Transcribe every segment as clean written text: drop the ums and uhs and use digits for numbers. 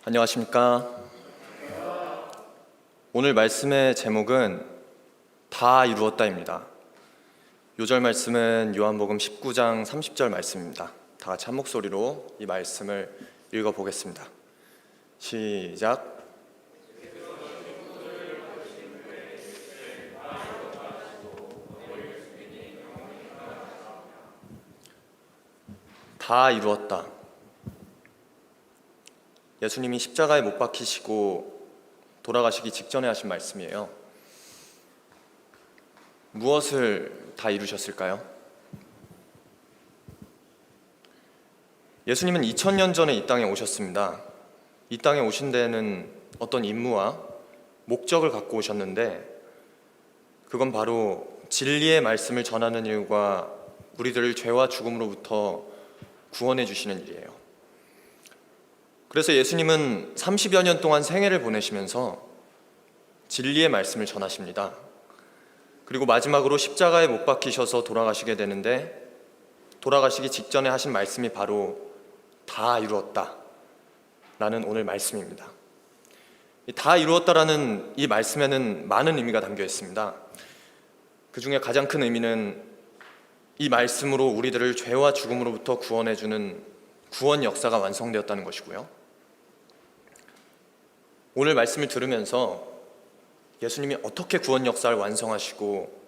안녕하십니까. 오늘 말씀의 제목은 다 이루었다입니다. 요절 말씀은 요한복음 19장 30절 말씀입니다. 다 같이 한 목소리로 이 말씀을 읽어보겠습니다. 시작. 다 이루었다. 예수님이 십자가에 못 박히시고 돌아가시기 직전에 하신 말씀이에요. 무엇을 다 이루셨을까요? 예수님은 2000년 전에 이 땅에 오셨습니다. 이 땅에 오신 데에는 어떤 임무와 목적을 갖고 오셨는데, 그건 바로 진리의 말씀을 전하는 일과 우리들을 죄와 죽음으로부터 구원해 주시는 일이에요. 그래서 예수님은 30여 년 동안 생애를 보내시면서 진리의 말씀을 전하십니다. 그리고 마지막으로 십자가에 못 박히셔서 돌아가시게 되는데, 돌아가시기 직전에 하신 말씀이 바로 다 이루었다 라는 오늘 말씀입니다. 다 이루었다라는 이 말씀에는 많은 의미가 담겨 있습니다. 그 중에 가장 큰 의미는 이 말씀으로 우리들을 죄와 죽음으로부터 구원해주는 구원 역사가 완성되었다는 것이고요. 오늘 말씀을 들으면서 예수님이 어떻게 구원 역사를 완성하시고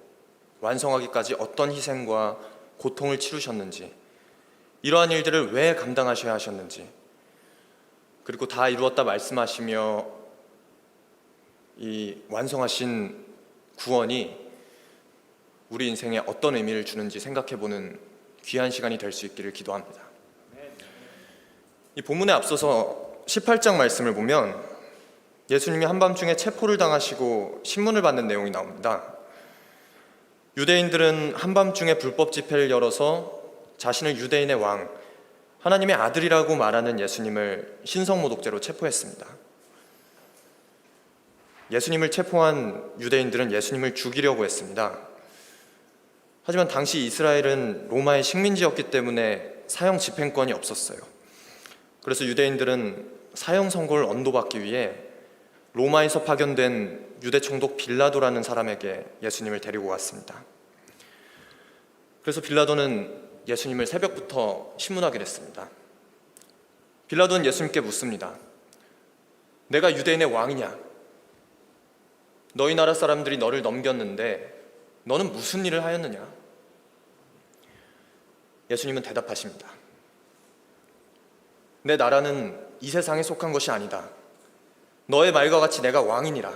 완성하기까지 어떤 희생과 고통을 치르셨는지, 이러한 일들을 왜 감당하셔야 하셨는지, 그리고 다 이루었다 말씀하시며 이 완성하신 구원이 우리 인생에 어떤 의미를 주는지 생각해보는 귀한 시간이 될 수 있기를 기도합니다. 이 본문에 앞서서 18장 말씀을 보면 예수님이 한밤중에 체포를 당하시고 신문을 받는 내용이 나옵니다. 유대인들은 한밤중에 불법 집회를 열어서 자신을 유대인의 왕, 하나님의 아들이라고 말하는 예수님을 신성모독죄로 체포했습니다. 예수님을 체포한 유대인들은 예수님을 죽이려고 했습니다. 하지만 당시 이스라엘은 로마의 식민지였기 때문에 사형 집행권이 없었어요. 그래서 유대인들은 사형 선고를 언도받기 위해 로마에서 파견된 유대 총독 빌라도라는 사람에게 예수님을 데리고 갔습니다. 그래서 빌라도는 예수님을 새벽부터 신문하게 됐습니다. 빌라도는 예수님께 묻습니다. 내가 유대인의 왕이냐? 너희 나라 사람들이 너를 넘겼는데 너는 무슨 일을 하였느냐? 예수님은 대답하십니다. 내 나라는 이 세상에 속한 것이 아니다. 너의 말과 같이 내가 왕이니라.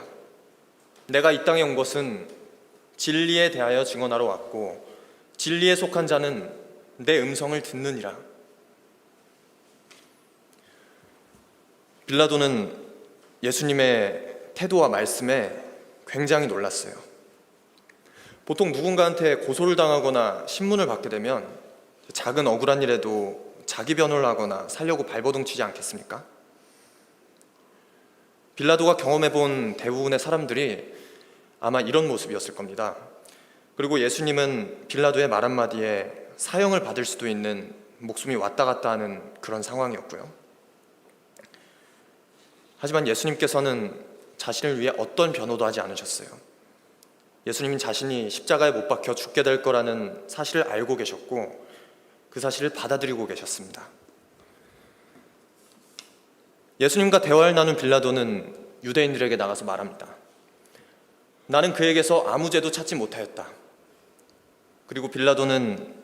내가 이 땅에 온 것은 진리에 대하여 증언하러 왔고 진리에 속한 자는 내 음성을 듣느니라. 빌라도는 예수님의 태도와 말씀에 굉장히 놀랐어요. 보통 누군가한테 고소를 당하거나 신문을 받게 되면 작은 억울한 일에도 자기 변호를 하거나 살려고 발버둥 치지 않겠습니까? 빌라도가 경험해본 대부분의 사람들이 아마 이런 모습이었을 겁니다. 그리고 예수님은 빌라도의 말 한마디에 사형을 받을 수도 있는 목숨이 왔다 갔다 하는 그런 상황이었고요. 하지만 예수님께서는 자신을 위해 어떤 변호도 하지 않으셨어요. 예수님은 자신이 십자가에 못 박혀 죽게 될 거라는 사실을 알고 계셨고 그 사실을 받아들이고 계셨습니다. 예수님과 대화를 나눈 빌라도는 유대인들에게 나가서 말합니다. 나는 그에게서 아무 죄도 찾지 못하였다. 그리고 빌라도는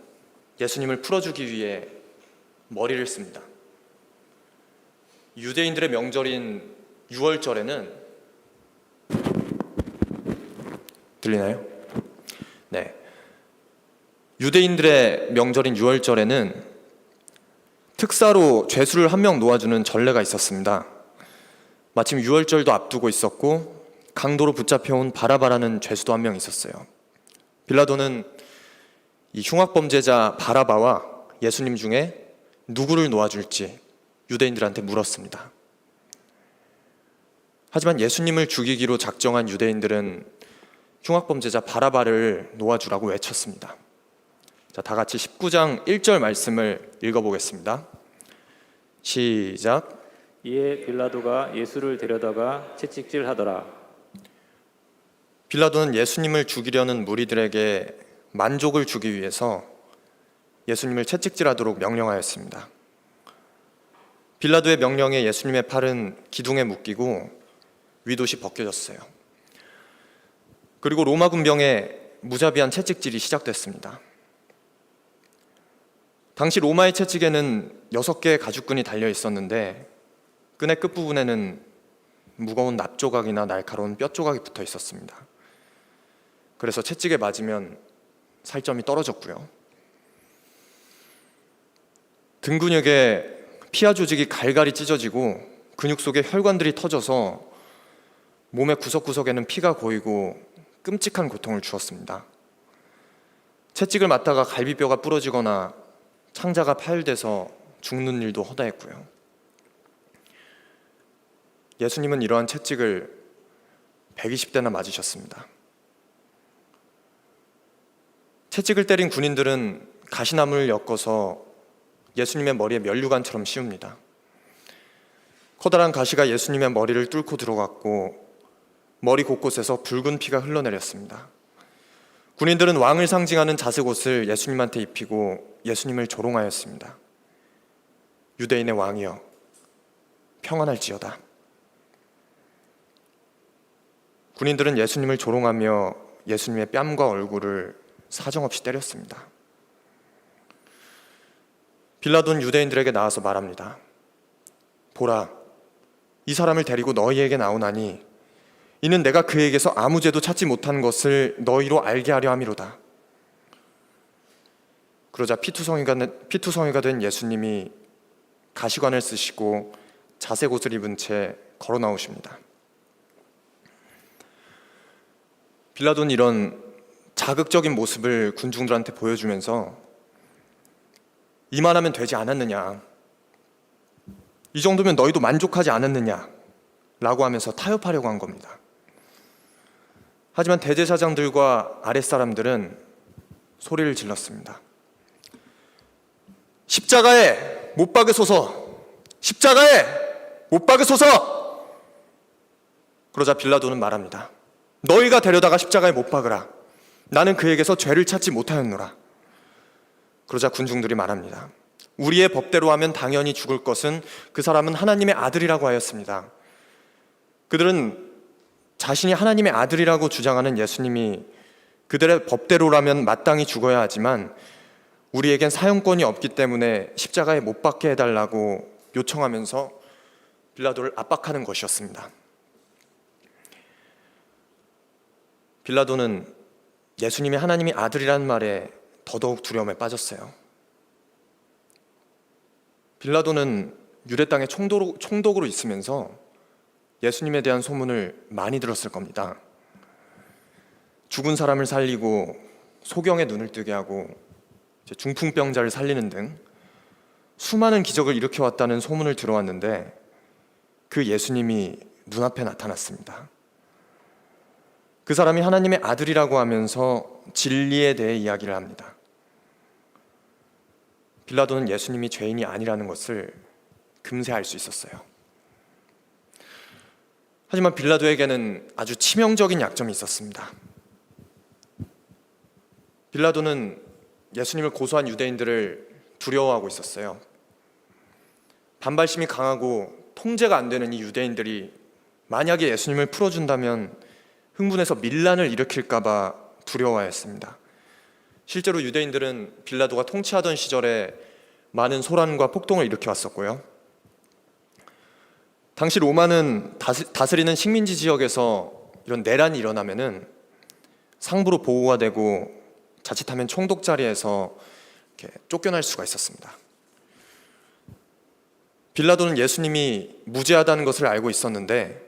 예수님을 풀어주기 위해 머리를 씁니다. 유대인들의 명절인 유월절에는 들리나요? 네. 유대인들의 명절인 유월절에는 특사로 죄수를 한 명 놓아주는 전례가 있었습니다. 마침 유월절도 앞두고 있었고 강도로 붙잡혀온 바라바라는 죄수도 한 명 있었어요. 빌라도는 이 흉악범죄자 바라바와 예수님 중에 누구를 놓아줄지 유대인들한테 물었습니다. 하지만 예수님을 죽이기로 작정한 유대인들은 흉악범죄자 바라바를 놓아주라고 외쳤습니다. 자, 다 같이 19장 1절 말씀을 읽어보겠습니다. 시작. 이에 빌라도가 예수를 데려다가 채찍질하더라. 빌라도는 예수님을 죽이려는 무리들에게 만족을 주기 위해서 예수님을 채찍질하도록 명령하였습니다. 빌라도의 명령에 예수님의 팔은 기둥에 묶이고 윗옷이 벗겨졌어요. 그리고 로마 군병의 무자비한 채찍질이 시작됐습니다. 당시 로마의 채찍에는 6개의 가죽끈이 달려 있었는데 끈의 끝부분에는 무거운 납조각이나 날카로운 뼈조각이 붙어 있었습니다. 그래서 채찍에 맞으면 살점이 떨어졌고요. 등 근육에 피하 조직이 갈갈이 찢어지고 근육 속에 혈관들이 터져서 몸의 구석구석에는 피가 고이고 끔찍한 고통을 주었습니다. 채찍을 맞다가 갈비뼈가 부러지거나 창자가 파열돼서 죽는 일도 허다했고요. 예수님은 이러한 채찍을 120대나 맞으셨습니다. 채찍을 때린 군인들은 가시나무를 엮어서 예수님의 머리에 면류관처럼 씌웁니다. 커다란 가시가 예수님의 머리를 뚫고 들어갔고 머리 곳곳에서 붉은 피가 흘러내렸습니다. 군인들은 왕을 상징하는 자색 옷을 예수님한테 입히고 예수님을 조롱하였습니다. 유대인의 왕이여, 평안할지어다. 군인들은 예수님을 조롱하며 예수님의 뺨과 얼굴을 사정없이 때렸습니다. 빌라도는 유대인들에게 나와서 말합니다. 보라, 이 사람을 데리고 너희에게 나오나니 이는 내가 그에게서 아무 죄도 찾지 못한 것을 너희로 알게 하려 함이로다. 그러자 피투성이가 된 예수님이 가시관을 쓰시고 자색 옷을 입은 채 걸어 나오십니다. 빌라도는 이런 자극적인 모습을 군중들한테 보여주면서 이만하면 되지 않았느냐, 이 정도면 너희도 만족하지 않았느냐 라고 하면서 타협하려고 한 겁니다. 하지만 대제사장들과 아랫사람들은 소리를 질렀습니다. 십자가에 못 박으소서! 십자가에 못 박으소서! 그러자 빌라도는 말합니다. 너희가 데려다가 십자가에 못 박으라. 나는 그에게서 죄를 찾지 못하였노라. 그러자 군중들이 말합니다. 우리의 법대로 하면 당연히 죽을 것은 그 사람은 하나님의 아들이라고 하였습니다. 그들은 자신이 하나님의 아들이라고 주장하는 예수님이 그들의 법대로라면 마땅히 죽어야 하지만 우리에겐 사형권이 없기 때문에 십자가에 못 박게 해달라고 요청하면서 빌라도를 압박하는 것이었습니다. 빌라도는 예수님이 하나님의 아들이라는 말에 더더욱 두려움에 빠졌어요. 빌라도는 유대 땅에 총독으로 있으면서 예수님에 대한 소문을 많이 들었을 겁니다. 죽은 사람을 살리고 소경의 눈을 뜨게 하고 중풍병자를 살리는 등 수많은 기적을 일으켜왔다는 소문을 들어왔는데 그 예수님이 눈앞에 나타났습니다. 그 사람이 하나님의 아들이라고 하면서 진리에 대해 이야기를 합니다. 빌라도는 예수님이 죄인이 아니라는 것을 금세 알 수 있었어요. 하지만 빌라도에게는 아주 치명적인 약점이 있었습니다. 빌라도는 예수님을 고소한 유대인들을 두려워하고 있었어요. 반발심이 강하고 통제가 안 되는 이 유대인들이 만약에 예수님을 풀어준다면 흥분해서 밀란을 일으킬까 봐 두려워했습니다. 실제로 유대인들은 빌라도가 통치하던 시절에 많은 소란과 폭동을 일으켜 왔었고요. 당시 로마는 다스리는 식민지 지역에서 이런 내란이 일어나면은 상부로 보호가 되고 자칫하면 총독 자리에서 이렇게 쫓겨날 수가 있었습니다. 빌라도는 예수님이 무죄하다는 것을 알고 있었는데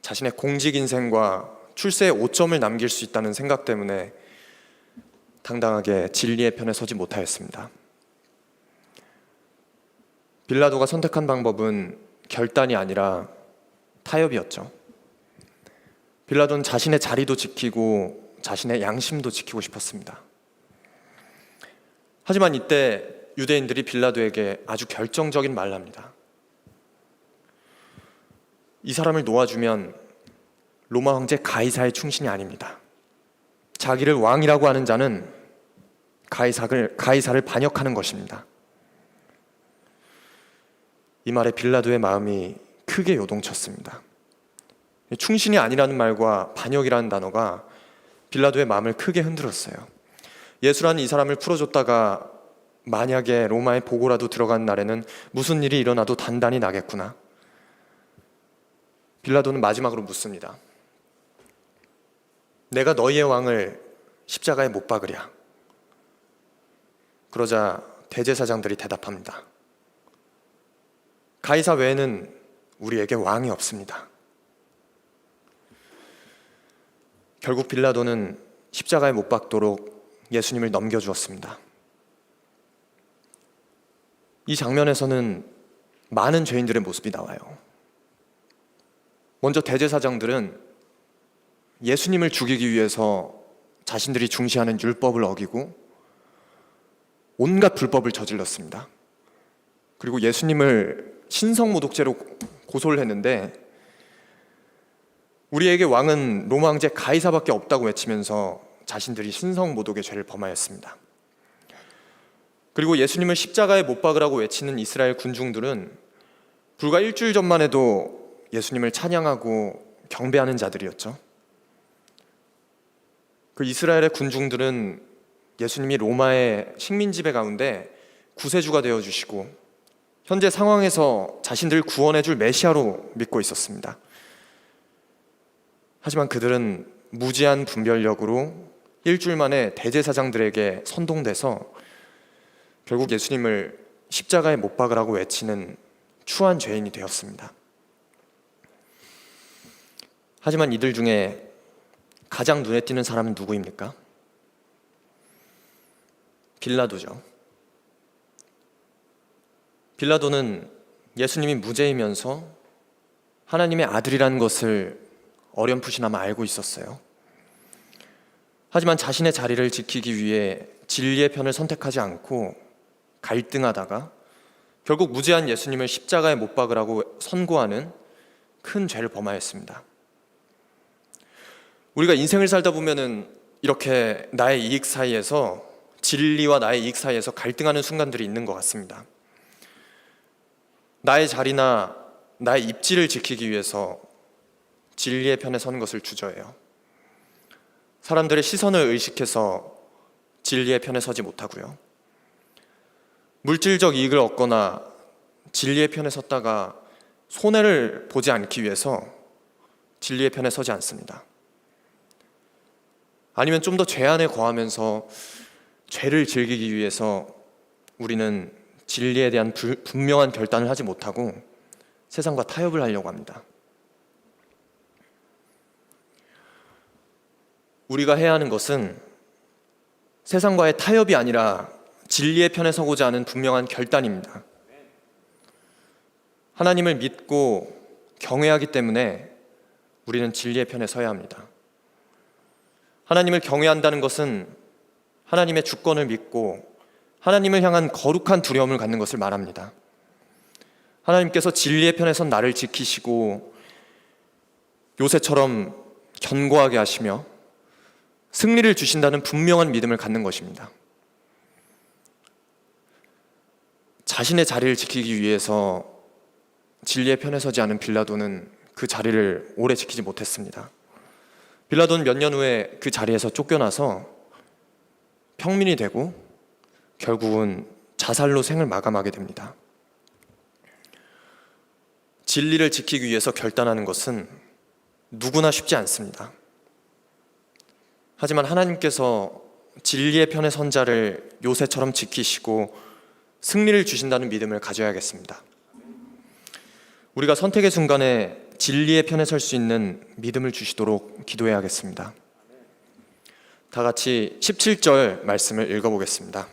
자신의 공직 인생과 출세에 오점을 남길 수 있다는 생각 때문에 당당하게 진리의 편에 서지 못하였습니다. 빌라도가 선택한 방법은 결단이 아니라 타협이었죠. 빌라도는 자신의 자리도 지키고 자신의 양심도 지키고 싶었습니다. 하지만 이때 유대인들이 빌라도에게 아주 결정적인 말을 합니다. 이 사람을 놓아주면 로마 황제 가이사의 충신이 아닙니다. 자기를 왕이라고 하는 자는 가이사를 반역하는 것입니다. 이 말에 빌라도의 마음이 크게 요동쳤습니다. 충신이 아니라는 말과 반역이라는 단어가 빌라도의 마음을 크게 흔들었어요. 예수라는 이 사람을 풀어줬다가 만약에 로마의 보고라도 들어간 날에는 무슨 일이 일어나도 단단히 나겠구나. 빌라도는 마지막으로 묻습니다. 내가 너희의 왕을 십자가에 못 박으랴. 그러자 대제사장들이 대답합니다. 가이사 외에는 우리에게 왕이 없습니다. 결국 빌라도는 십자가에 못 박도록 예수님을 넘겨주었습니다. 이 장면에서는 많은 죄인들의 모습이 나와요. 먼저 대제사장들은 예수님을 죽이기 위해서 자신들이 중시하는 율법을 어기고 온갖 불법을 저질렀습니다. 그리고 예수님을 신성모독죄로 고소를 했는데 우리에게 왕은 로마 황제 가이사밖에 없다고 외치면서 자신들이 신성모독의 죄를 범하였습니다. 그리고 예수님을 십자가에 못 박으라고 외치는 이스라엘 군중들은 불과 일주일 전만 해도 예수님을 찬양하고 경배하는 자들이었죠. 그 이스라엘의 군중들은 예수님이 로마의 식민지배 가운데 구세주가 되어주시고 현재 상황에서 자신들을 구원해줄 메시아로 믿고 있었습니다. 하지만 그들은 무지한 분별력으로 일주일 만에 대제사장들에게 선동돼서 결국 예수님을 십자가에 못 박으라고 외치는 추한 죄인이 되었습니다. 하지만 이들 중에 가장 눈에 띄는 사람은 누구입니까? 빌라도죠. 빌라도는 예수님이 무죄이면서 하나님의 아들이라는 것을 어렴풋이나마 알고 있었어요. 하지만 자신의 자리를 지키기 위해 진리의 편을 선택하지 않고 갈등하다가 결국 무죄한 예수님을 십자가에 못 박으라고 선고하는 큰 죄를 범하였습니다. 우리가 인생을 살다 보면은 이렇게 나의 이익 사이에서 진리와 나의 이익 사이에서 갈등하는 순간들이 있는 것 같습니다. 나의 자리나 나의 입지를 지키기 위해서 진리의 편에 서는 것을 주저해요. 사람들의 시선을 의식해서 진리의 편에 서지 못하고요. 물질적 이익을 얻거나 진리의 편에 섰다가 손해를 보지 않기 위해서 진리의 편에 서지 않습니다. 아니면 좀 더 죄안에 거하면서 죄를 즐기기 위해서 우리는 진리에 대한 분명한 결단을 하지 못하고 세상과 타협을 하려고 합니다. 우리가 해야 하는 것은 세상과의 타협이 아니라 진리의 편에 서고자 하는 분명한 결단입니다. 하나님을 믿고 경외하기 때문에 우리는 진리의 편에 서야 합니다. 하나님을 경외한다는 것은 하나님의 주권을 믿고 하나님을 향한 거룩한 두려움을 갖는 것을 말합니다. 하나님께서 진리의 편에 선 나를 지키시고 요새처럼 견고하게 하시며 승리를 주신다는 분명한 믿음을 갖는 것입니다. 자신의 자리를 지키기 위해서 진리의 편에 서지 않은 빌라도는 그 자리를 오래 지키지 못했습니다. 빌라도는 몇 년 후에 그 자리에서 쫓겨나서 평민이 되고 결국은 자살로 생을 마감하게 됩니다. 진리를 지키기 위해서 결단하는 것은 누구나 쉽지 않습니다. 하지만 하나님께서 진리의 편에 선 자를 요새처럼 지키시고 승리를 주신다는 믿음을 가져야겠습니다. 우리가 선택의 순간에 진리의 편에 설 수 있는 믿음을 주시도록 기도해야겠습니다. 다 같이 17절 말씀을 읽어보겠습니다.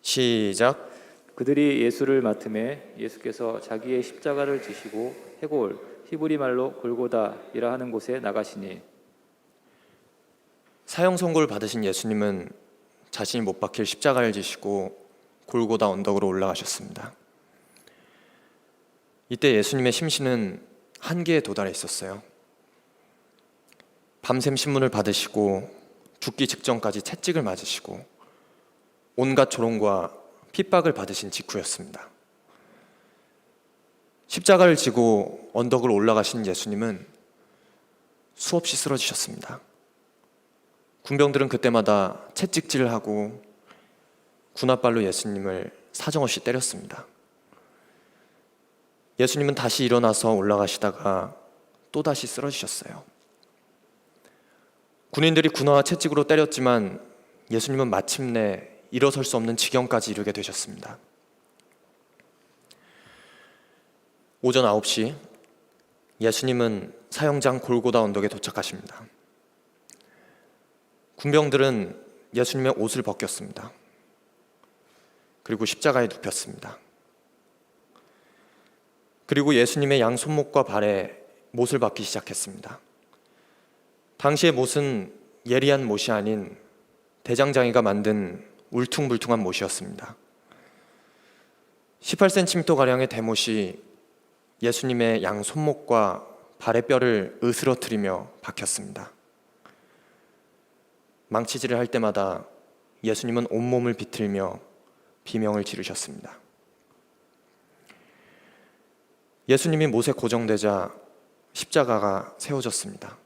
시작. 그들이 예수를 맡음에 예수께서 자기의 십자가를 지시고 해골 히브리 말로 골고다이라 하는 곳에 나가시니. 사형 선고를 받으신 예수님은 자신이 못 박힐 십자가를 지시고 골고다 언덕으로 올라가셨습니다. 이때 예수님의 심신은 한계에 도달해 있었어요. 밤샘 신문을 받으시고 죽기 직전까지 채찍을 맞으시고 온갖 조롱과 핍박을 받으신 직후였습니다. 십자가를 지고 언덕을 올라가신 예수님은 수없이 쓰러지셨습니다. 군병들은 그때마다 채찍질을 하고 군홧발로 예수님을 사정없이 때렸습니다. 예수님은 다시 일어나서 올라가시다가 또다시 쓰러지셨어요. 군인들이 군화와 채찍으로 때렸지만 예수님은 마침내 일어설 수 없는 지경까지 이르게 되셨습니다. 오전 9시 예수님은 사형장 골고다 언덕에 도착하십니다. 군병들은 예수님의 옷을 벗겼습니다. 그리고 십자가에 눕혔습니다. 그리고 예수님의 양 손목과 발에 못을 박기 시작했습니다. 당시의 못은 예리한 못이 아닌 대장장이가 만든 울퉁불퉁한 못이었습니다. 18cm가량의 대못이 예수님의 양 손목과 발의 뼈를 으스러뜨리며 박혔습니다. 망치질을 할 때마다 예수님은 온몸을 비틀며 비명을 지르셨습니다. 예수님이 못에 고정되자 십자가가 세워졌습니다.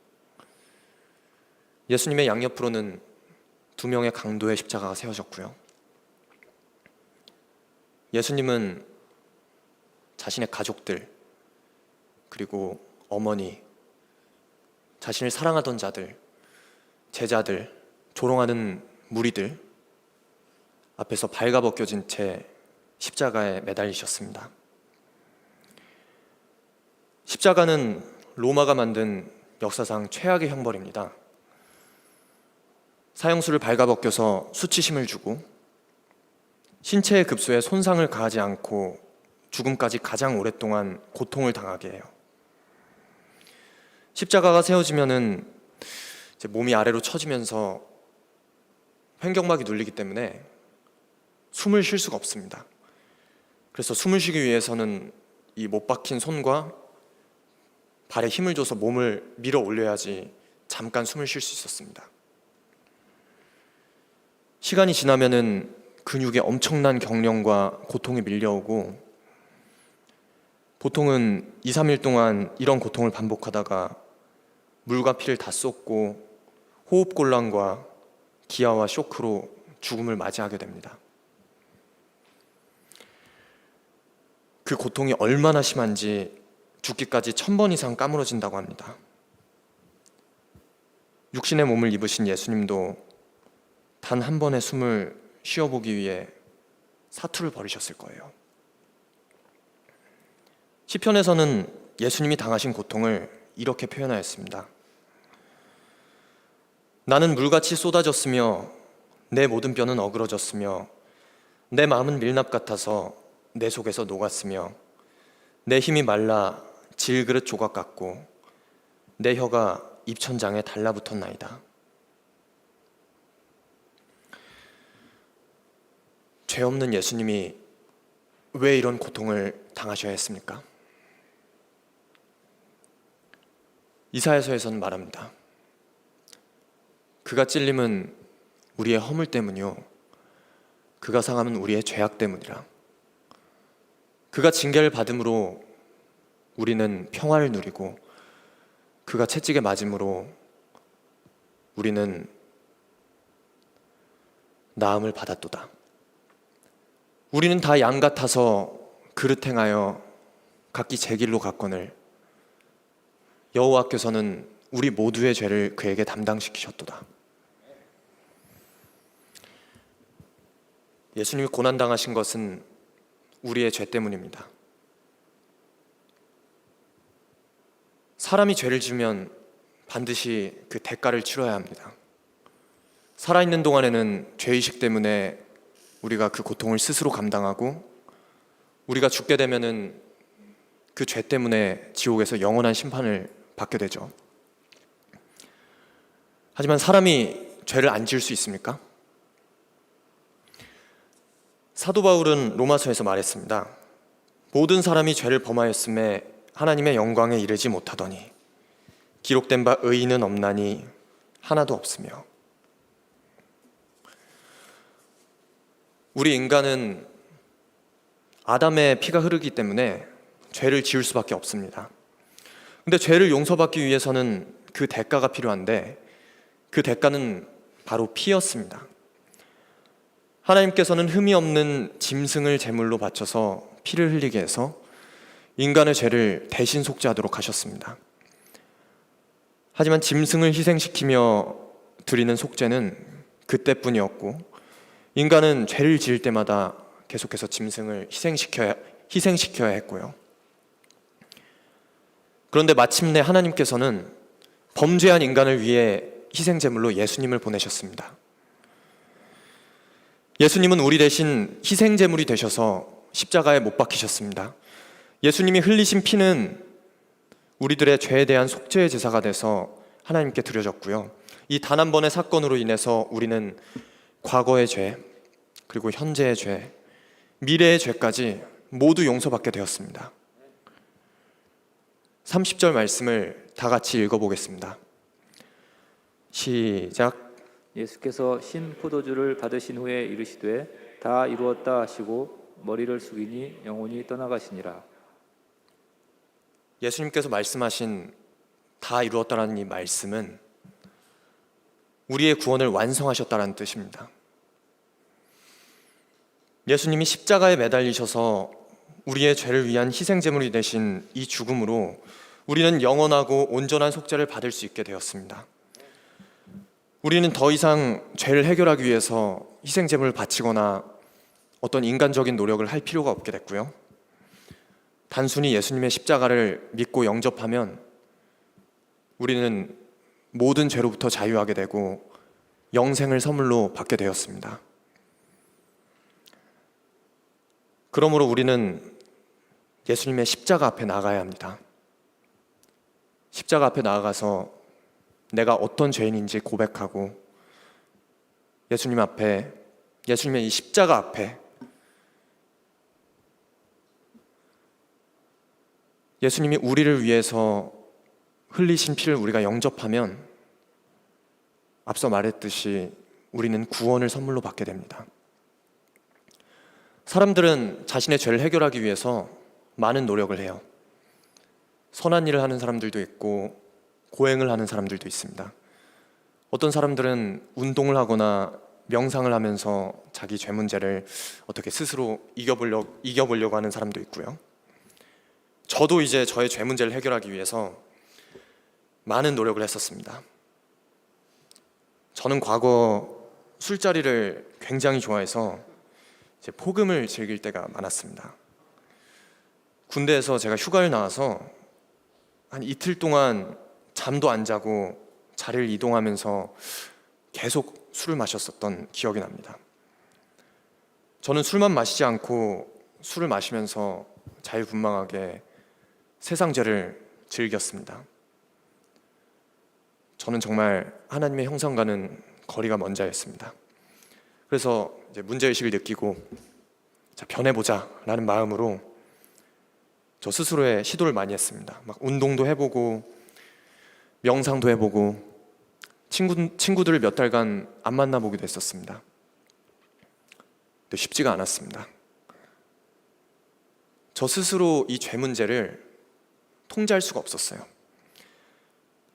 예수님의 양옆으로는 2명의 강도의 십자가가 세워졌고요. 예수님은 자신의 가족들, 그리고 어머니, 자신을 사랑하던 자들, 제자들, 조롱하는 무리들 앞에서 발가벗겨진 채 십자가에 매달리셨습니다. 십자가는 로마가 만든 역사상 최악의 형벌입니다. 사형수를 발가벗겨서 수치심을 주고 신체의 급소에 손상을 가하지 않고 죽음까지 가장 오랫동안 고통을 당하게 해요. 십자가가 세워지면은 이제 몸이 아래로 처지면서 횡격막이 눌리기 때문에 숨을 쉴 수가 없습니다. 그래서 숨을 쉬기 위해서는 이 못 박힌 손과 발에 힘을 줘서 몸을 밀어 올려야지 잠깐 숨을 쉴 수 있었습니다. 시간이 지나면은 근육에 엄청난 경련과 고통이 밀려오고 보통은 2, 3일 동안 이런 고통을 반복하다가 물과 피를 다 쏟고 호흡곤란과 기아와 쇼크로 죽음을 맞이하게 됩니다. 그 고통이 얼마나 심한지 죽기까지 1000번 이상 까무러진다고 합니다. 육신의 몸을 입으신 예수님도 단 한 번의 숨을 쉬어보기 위해 사투를 벌이셨을 거예요. 시편에서는 예수님이 당하신 고통을 이렇게 표현하였습니다. 나는 물같이 쏟아졌으며 내 모든 뼈는 어그러졌으며 내 마음은 밀납 같아서 내 속에서 녹았으며 내 힘이 말라 질그릇 조각 같고 내 혀가 입천장에 달라붙었나이다. 죄 없는 예수님이 왜 이런 고통을 당하셔야 했습니까? 이사야서에서는 말합니다. 그가 찔림은 우리의 허물 때문이요 그가 상함은 우리의 죄악 때문이라. 그가 징계를 받음으로 우리는 평화를 누리고 그가 채찍에 맞음으로 우리는 나음을 받았도다. 우리는 다 양 같아서 그릇 행하여 각기 제 길로 갔거늘 여호와께서는 우리 모두의 죄를 그에게 담당시키셨도다. 예수님이 고난당하신 것은 우리의 죄 때문입니다. 사람이 죄를 지으면 반드시 그 대가를 치러야 합니다. 살아있는 동안에는 죄의식 때문에 우리가 그 고통을 스스로 감당하고 우리가 죽게 되면은 그 죄 때문에 지옥에서 영원한 심판을 받게 되죠. 하지만 사람이 죄를 안 지을 수 있습니까? 사도 바울은 로마서에서 말했습니다. 모든 사람이 죄를 범하였음에 하나님의 영광에 이르지 못하더니 기록된 바 의인은 없나니 하나도 없으며. 우리 인간은 아담의 피가 흐르기 때문에 죄를 지을 수밖에 없습니다. 근데 죄를 용서받기 위해서는 그 대가가 필요한데 그 대가는 바로 피였습니다. 하나님께서는 흠이 없는 짐승을 제물로 바쳐서 피를 흘리게 해서 인간의 죄를 대신 속죄하도록 하셨습니다. 하지만 짐승을 희생시키며 드리는 속죄는 그때뿐이었고 인간은 죄를 지을 때마다 계속해서 짐승을 희생시켜야 했고요. 그런데 마침내 하나님께서는 범죄한 인간을 위해 희생제물로 예수님을 보내셨습니다. 예수님은 우리 대신 희생제물이 되셔서 십자가에 못 박히셨습니다. 예수님이 흘리신 피는 우리들의 죄에 대한 속죄의 제사가 돼서 하나님께 드려졌고요. 이 단 한 번의 사건으로 인해서 우리는 과거의 죄, 그리고 현재의 죄, 미래의 죄까지 모두 용서받게 되었습니다. 30절 말씀을 다 같이 읽어보겠습니다. 시작. 예수께서 신 포도주를 받으신 후에 이르시되 다 이루었다 하시고 머리를 숙이니 영혼이 떠나가시니라. 예수님께서 말씀하신 다 이루었다라는 이 말씀은 우리의 구원을 완성하셨다는 뜻입니다. 예수님이 십자가에 매달리셔서 우리의 죄를 위한 희생제물이 되신 이 죽음으로 우리는 영원하고 온전한 속죄를 받을 수 있게 되었습니다. 우리는 더 이상 죄를 해결하기 위해서 희생제물을 바치거나 어떤 인간적인 노력을 할 필요가 없게 됐고요. 단순히 예수님의 십자가를 믿고 영접하면 우리는 모든 죄로부터 자유하게 되고 영생을 선물로 받게 되었습니다. 그러므로 우리는 예수님의 십자가 앞에 나가야 합니다. 십자가 앞에 나아가서 내가 어떤 죄인인지 고백하고 예수님 앞에, 예수님의 이 십자가 앞에 예수님이 우리를 위해서 흘리신 피를 우리가 영접하면 앞서 말했듯이 우리는 구원을 선물로 받게 됩니다. 사람들은 자신의 죄를 해결하기 위해서 많은 노력을 해요. 선한 일을 하는 사람들도 있고 고행을 하는 사람들도 있습니다. 어떤 사람들은 운동을 하거나 명상을 하면서 자기 죄 문제를 어떻게 스스로 이겨보려고 하는 사람도 있고요. 저도 이제 저의 죄 문제를 해결하기 위해서 많은 노력을 했었습니다. 저는 과거 술자리를 굉장히 좋아해서 이제 폭음을 즐길 때가 많았습니다. 군대에서 제가 휴가를 나와서 한 이틀 동안 잠도 안 자고 자리를 이동하면서 계속 술을 마셨었던 기억이 납니다. 저는 술만 마시지 않고 술을 마시면서 자유분방하게 세상 죄를 즐겼습니다. 저는 정말 하나님의 형상과는 거리가 먼 자였습니다. 그래서 이제 문제의식을 느끼고 변해보자 라는 마음으로 저 스스로의 시도를 많이 했습니다. 막 운동도 해보고 명상도 해보고 친구들을 몇 달간 안 만나보기도 했었습니다. 근데 쉽지가 않았습니다. 저 스스로 이 죄 문제를 통제할 수가 없었어요.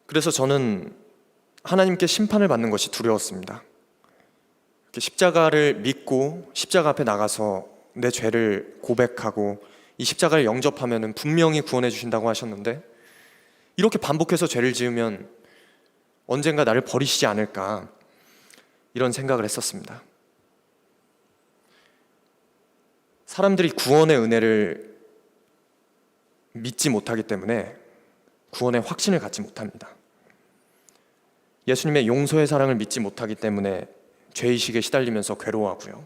그래서 저는 하나님께 심판을 받는 것이 두려웠습니다. 이렇게 십자가를 믿고 십자가 앞에 나가서 내 죄를 고백하고 이 십자가를 영접하면 분명히 구원해 주신다고 하셨는데 이렇게 반복해서 죄를 지으면 언젠가 나를 버리시지 않을까 이런 생각을 했었습니다. 사람들이 구원의 은혜를 믿지 못하기 때문에 구원의 확신을 갖지 못합니다. 예수님의 용서의 사랑을 믿지 못하기 때문에 죄의식에 시달리면서 괴로워하고요.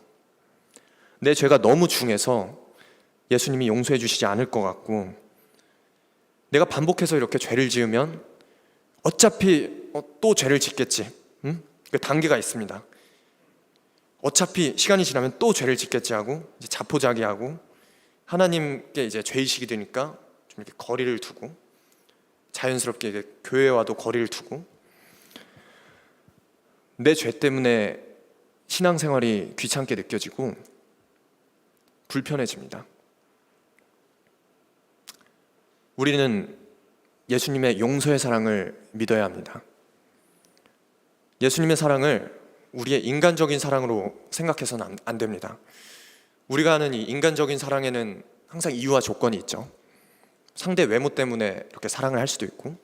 내 죄가 너무 중해서 예수님이 용서해 주시지 않을 것 같고 내가 반복해서 이렇게 죄를 지으면 어차피 또 죄를 짓겠지. 그 단계가 있습니다. 어차피 시간이 지나면 또 죄를 짓겠지 하고 이제 자포자기하고 하나님께 이제 죄의식이 되니까 좀 이렇게 거리를 두고 자연스럽게 이제 교회와도 거리를 두고 내 죄 때문에 신앙생활이 귀찮게 느껴지고 불편해집니다. 우리는 예수님의 용서의 사랑을 믿어야 합니다. 예수님의 사랑을 우리의 인간적인 사랑으로 생각해서는 안 됩니다. 우리가 하는 이 인간적인 사랑에는 항상 이유와 조건이 있죠. 상대 외모 때문에 이렇게 사랑을 할 수도 있고,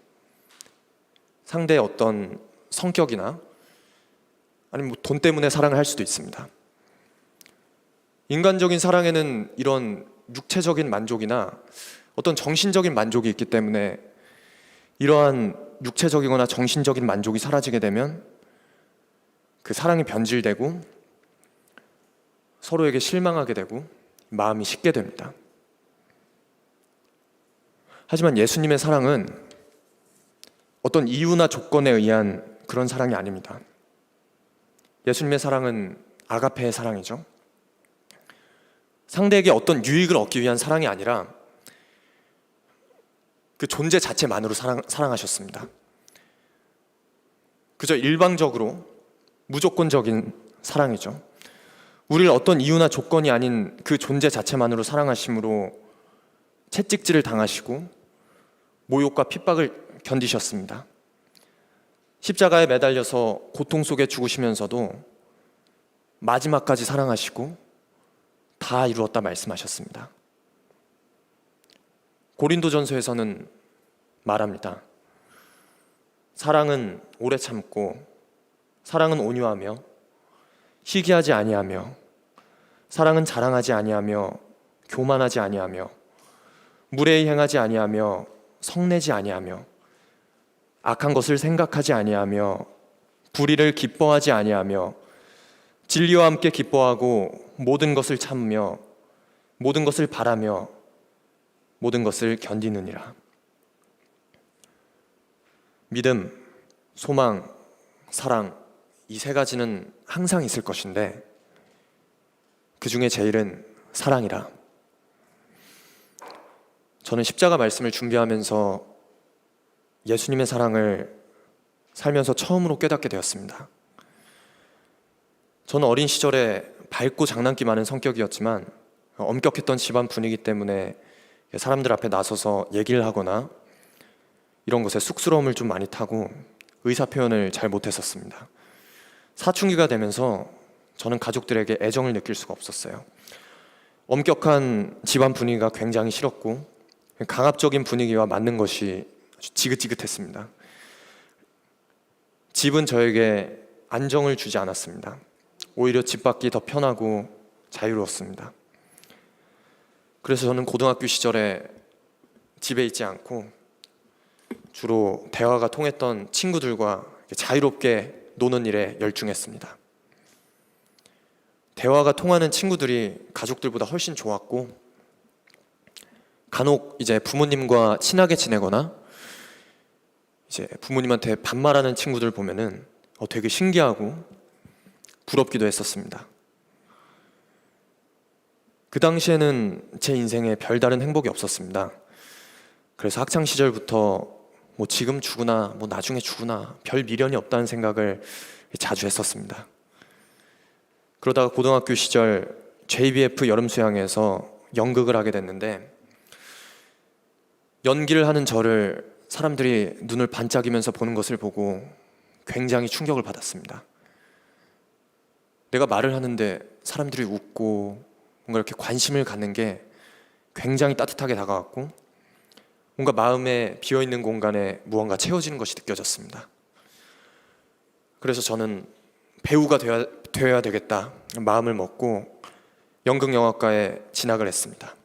상대의 어떤 성격이나 아니면 뭐 돈 때문에 사랑을 할 수도 있습니다. 인간적인 사랑에는 이런 육체적인 만족이나 어떤 정신적인 만족이 있기 때문에 이러한 육체적이거나 정신적인 만족이 사라지게 되면 그 사랑이 변질되고 서로에게 실망하게 되고 마음이 식게 됩니다. 하지만 예수님의 사랑은 어떤 이유나 조건에 의한 그런 사랑이 아닙니다. 예수님의 사랑은 아가페의 사랑이죠. 상대에게 어떤 유익을 얻기 위한 사랑이 아니라 그 존재 자체만으로 사랑하셨습니다. 그저 일방적으로 무조건적인 사랑이죠. 우리를 어떤 이유나 조건이 아닌 그 존재 자체만으로 사랑하심으로 채찍질을 당하시고 모욕과 핍박을 견디셨습니다. 십자가에 매달려서 고통 속에 죽으시면서도 마지막까지 사랑하시고 다 이루었다 말씀하셨습니다. 고린도전서에서는 말합니다. 사랑은 오래 참고, 사랑은 온유하며, 시기하지 아니하며, 사랑은 자랑하지 아니하며, 교만하지 아니하며, 무례히 행하지 아니하며, 성내지 아니하며, 악한 것을 생각하지 아니하며, 불의를 기뻐하지 아니하며, 진리와 함께 기뻐하고 모든 것을 참으며 모든 것을 바라며 모든 것을 견디느니라. 믿음, 소망, 사랑, 이 세 가지는 항상 있을 것인데 그 중에 제일은 사랑이라. 저는 십자가 말씀을 준비하면서 예수님의 사랑을 살면서 처음으로 깨닫게 되었습니다. 저는 어린 시절에 밝고 장난기 많은 성격이었지만 엄격했던 집안 분위기 때문에 사람들 앞에 나서서 얘기를 하거나 이런 것에 쑥스러움을 좀 많이 타고 의사 표현을 잘 못했었습니다. 사춘기가 되면서 저는 가족들에게 애정을 느낄 수가 없었어요. 엄격한 집안 분위기가 굉장히 싫었고 강압적인 분위기와 맞는 것이 아주 지긋지긋했습니다. 집은 저에게 안정을 주지 않았습니다. 오히려 집 밖이 더 편하고 자유로웠습니다. 그래서 저는 고등학교 시절에 집에 있지 않고 주로 대화가 통했던 친구들과 자유롭게 노는 일에 열중했습니다. 대화가 통하는 친구들이 가족들보다 훨씬 좋았고 간혹 이제 부모님과 친하게 지내거나 이제 부모님한테 반말하는 친구들 보면은 되게 신기하고 부럽기도 했었습니다. 그 당시에는 제 인생에 별다른 행복이 없었습니다. 그래서 학창 시절부터 뭐 지금 죽으나 뭐 나중에 죽으나 별 미련이 없다는 생각을 자주 했었습니다. 그러다가 고등학교 시절 JBF 여름수양에서 연극을 하게 됐는데 연기를 하는 저를 사람들이 눈을 반짝이면서 보는 것을 보고 굉장히 충격을 받았습니다. 내가 말을 하는데 사람들이 웃고 뭔가 이렇게 관심을 갖는 게 굉장히 따뜻하게 다가왔고 뭔가 마음에 비어있는 공간에 무언가 채워지는 것이 느껴졌습니다. 그래서 저는 배우가 되어야 되겠다 마음을 먹고 연극영화과에 진학을 했습니다.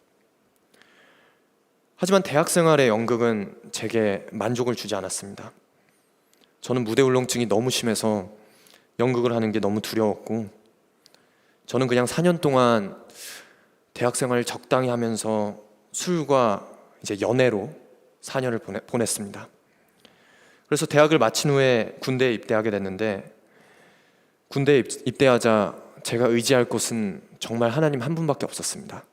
하지만 대학생활의 연극은 제게 만족을 주지 않았습니다. 저는 무대 울렁증이 너무 심해서 연극을 하는 게 너무 두려웠고 저는 그냥 4년 동안 대학생활을 적당히 하면서 술과 이제 연애로 4년을 보냈습니다. 그래서 대학을 마친 후에 군대에 입대하게 됐는데 군대에 입대하자 제가 의지할 곳은 정말 하나님 한 분밖에 없었습니다.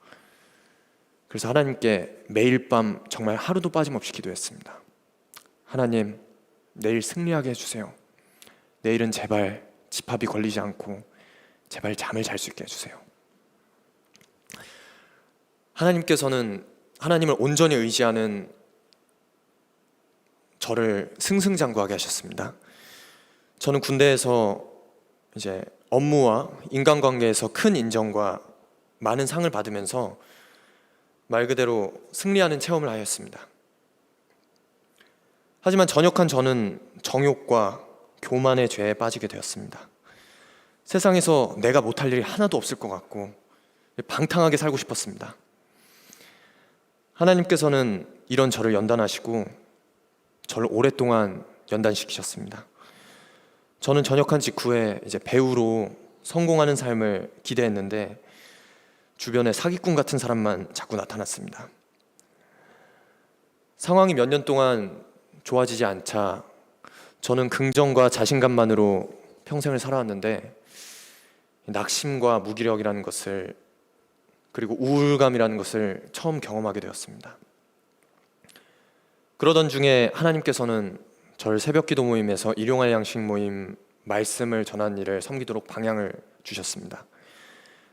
그래서 하나님께 매일 밤 정말 하루도 빠짐없이 기도했습니다. 하나님, 내일 승리하게 해주세요. 내일은 제발 집합이 걸리지 않고 제발 잠을 잘 수 있게 해주세요. 하나님께서는 하나님을 온전히 의지하는 저를 승승장구하게 하셨습니다. 저는 군대에서 이제 업무와 인간관계에서 큰 인정과 많은 상을 받으면서 말 그대로 승리하는 체험을 하였습니다. 하지만 전역한 저는 정욕과 교만의 죄에 빠지게 되었습니다. 세상에서 내가 못할 일이 하나도 없을 것 같고 방탕하게 살고 싶었습니다. 하나님께서는 이런 저를 연단하시고 저를 오랫동안 연단시키셨습니다. 저는 전역한 직후에 이제 배우로 성공하는 삶을 기대했는데 주변에 사기꾼 같은 사람만 자꾸 나타났습니다. 상황이 몇 년 동안 좋아지지 않자 저는 긍정과 자신감만으로 평생을 살아왔는데 낙심과 무기력이라는 것을 그리고 우울감이라는 것을 처음 경험하게 되었습니다. 그러던 중에 하나님께서는 저를 새벽기도 모임에서 일용할 양식 모임 말씀을 전하는 일을 섬기도록 방향을 주셨습니다.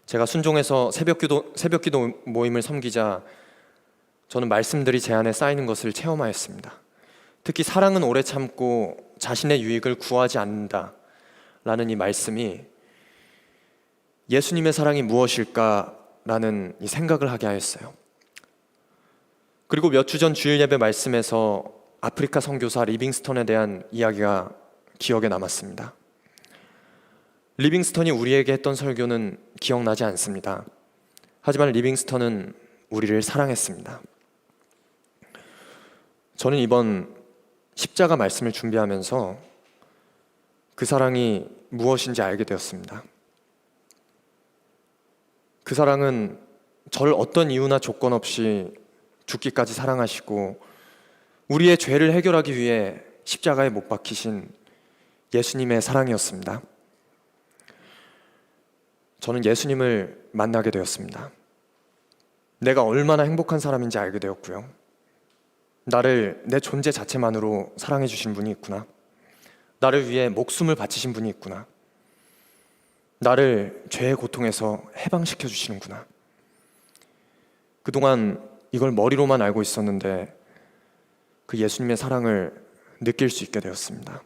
제가 순종해서 새벽기도 모임을 섬기자 저는 말씀들이 제 안에 쌓이는 것을 체험하였습니다. 특히 사랑은 오래 참고 자신의 유익을 구하지 않는다 라는 이 말씀이 예수님의 사랑이 무엇일까라는 이 생각을 하게 하였어요. 그리고 몇 주 전 주일 예배 말씀에서 아프리카 선교사 리빙스턴에 대한 이야기가 기억에 남았습니다. 리빙스턴이 우리에게 했던 설교는 기억나지 않습니다. 하지만 리빙스턴은 우리를 사랑했습니다. 저는 이번 십자가 말씀을 준비하면서 그 사랑이 무엇인지 알게 되었습니다. 그 사랑은 저를 어떤 이유나 조건 없이 죽기까지 사랑하시고 우리의 죄를 해결하기 위해 십자가에 못 박히신 예수님의 사랑이었습니다. 저는 예수님을 만나게 되었습니다. 내가 얼마나 행복한 사람인지 알게 되었고요. 나를 내 존재 자체만으로 사랑해 주신 분이 있구나. 나를 위해 목숨을 바치신 분이 있구나. 나를 죄의 고통에서 해방시켜 주시는구나. 그동안 이걸 머리로만 알고 있었는데 그 예수님의 사랑을 느낄 수 있게 되었습니다.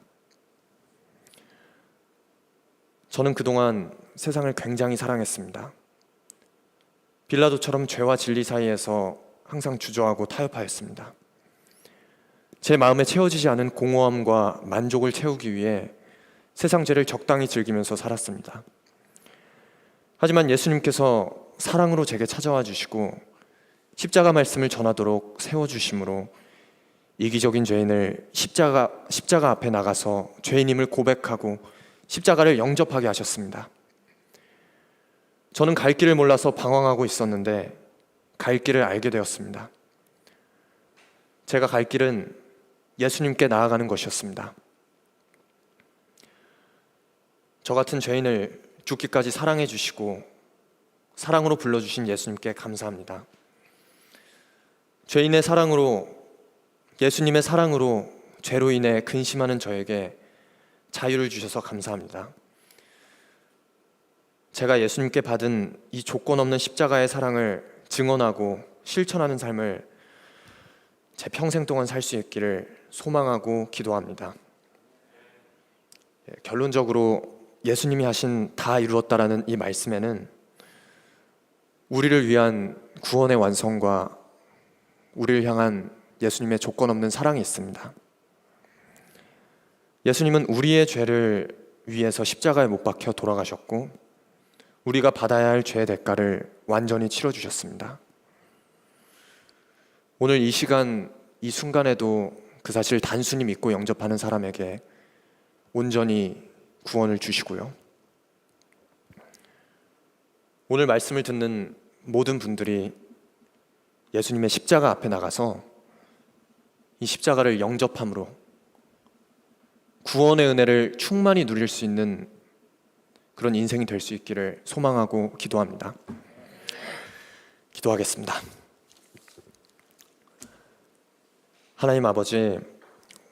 저는 그동안 세상을 굉장히 사랑했습니다. 빌라도처럼 죄와 진리 사이에서 항상 주저하고 타협하였습니다. 제 마음에 채워지지 않은 공허함과 만족을 채우기 위해 세상 죄를 적당히 즐기면서 살았습니다. 하지만 예수님께서 사랑으로 제게 찾아와 주시고 십자가 말씀을 전하도록 세워주심으로 이기적인 죄인을 십자가 앞에 나가서 죄인임을 고백하고 십자가를 영접하게 하셨습니다. 저는 갈 길을 몰라서 방황하고 있었는데 갈 길을 알게 되었습니다. 제가 갈 길은 예수님께 나아가는 것이었습니다. 저 같은 죄인을 죽기까지 사랑해 주시고 사랑으로 불러주신 예수님께 감사합니다. 죄인의 사랑으로, 예수님의 사랑으로 죄로 인해 근심하는 저에게 자유를 주셔서 감사합니다. 제가 예수님께 받은 이 조건 없는 십자가의 사랑을 증언하고 실천하는 삶을 제 평생 동안 살 수 있기를 소망하고 기도합니다. 결론적으로 예수님이 하신 다 이루었다라는 이 말씀에는 우리를 위한 구원의 완성과 우리를 향한 예수님의 조건 없는 사랑이 있습니다. 예수님은 우리의 죄를 위해서 십자가에 못 박혀 돌아가셨고 우리가 받아야 할 죄의 대가를 완전히 치러주셨습니다. 오늘 이 시간, 이 순간에도 그 사실을 단순히 믿고 영접하는 사람에게 온전히 구원을 주시고요. 오늘 말씀을 듣는 모든 분들이 예수님의 십자가 앞에 나가서 이 십자가를 영접함으로 구원의 은혜를 충만히 누릴 수 있는 그런 인생이 될 수 있기를 소망하고 기도합니다. 기도하겠습니다. 하나님 아버지,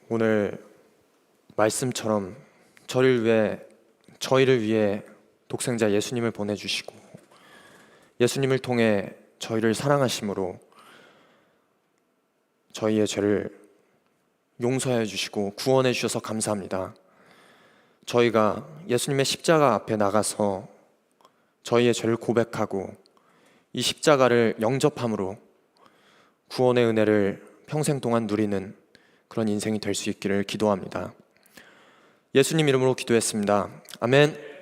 오늘 말씀처럼 저희를 위해 독생자 예수님을 보내주시고 예수님을 통해 저희를 사랑하심으로 저희의 죄를 용서해 주시고 구원해 주셔서 감사합니다. 저희가 예수님의 십자가 앞에 나가서 저희의 죄를 고백하고 이 십자가를 영접함으로 구원의 은혜를 평생 동안 누리는 그런 인생이 될 수 있기를 기도합니다. 예수님 이름으로 기도했습니다. 아멘.